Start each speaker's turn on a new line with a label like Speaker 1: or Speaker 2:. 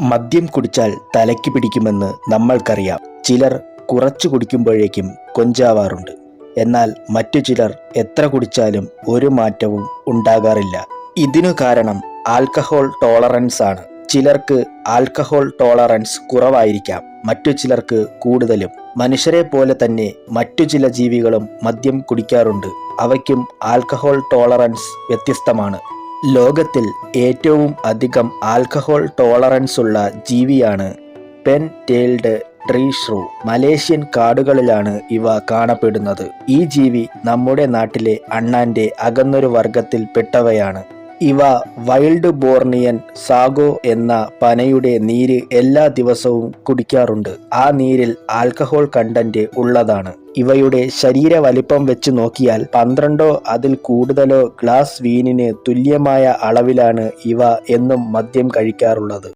Speaker 1: മദ്യം കുടിച്ചാൽ തലയ്ക്ക് പിടിക്കുമെന്ന് നമ്മൾക്കറിയാം. ചിലർ കുറച്ചു കുടിക്കുമ്പോഴേക്കും കൊഞ്ചാവാറുണ്ട്. എന്നാൽ മറ്റു ചിലർ എത്ര കുടിച്ചാലും ഒരു മാറ്റവും ഉണ്ടാകാറില്ല. ഇതിനു കാരണം ആൽക്കഹോൾ ടോളറൻസ് ആണ്. ചിലർക്ക് ആൽക്കഹോൾ ടോളറൻസ് കുറവായിരിക്കാം, മറ്റു ചിലർക്ക് കൂടുതലും. മനുഷ്യരെ പോലെ തന്നെ മറ്റു ചില ജീവികളും മദ്യം കുടിക്കാറുണ്ട്. അവയ്ക്കും ആൽക്കഹോൾ ടോളറൻസ് വ്യത്യസ്തമാണ്. ലോകത്തിൽ ഏറ്റവും അധികം ആൽക്കഹോൾ ടോളറൻസ് ഉള്ള ജീവിയാണ് പെൻ ടെയിൽഡ് ട്രീ ഷ്രൂ. മലേഷ്യൻ കാടുകളിലാണ് ഇവ കാണപ്പെടുന്നത്. ഈ ജീവി നമ്മുടെ നാട്ടിലെ അണ്ണാന്റെ അകന്നൊരു വർഗത്തിൽ പെട്ടവയാണ്. ഇവ വൈൽഡ് ബോർണിയൻ സാഗോ എന്ന പനയുടെ നീര് എല്ലാ ദിവസവും കുടിക്കാറുണ്ട്. ആ നീരിൽ ആൽക്കഹോൾ കണ്ടന്റ് ഉള്ളതാണ്. ഇവയുടെ ശരീര വലിപ്പം വെച്ച് നോക്കിയാൽ 12 അതിൽ കൂടുതലോ ഗ്ലാസ് വീനിന് തുല്യമായ അളവിലാണ് ഇവ എന്നും മദ്യം കഴിക്കാറുള്ളത്.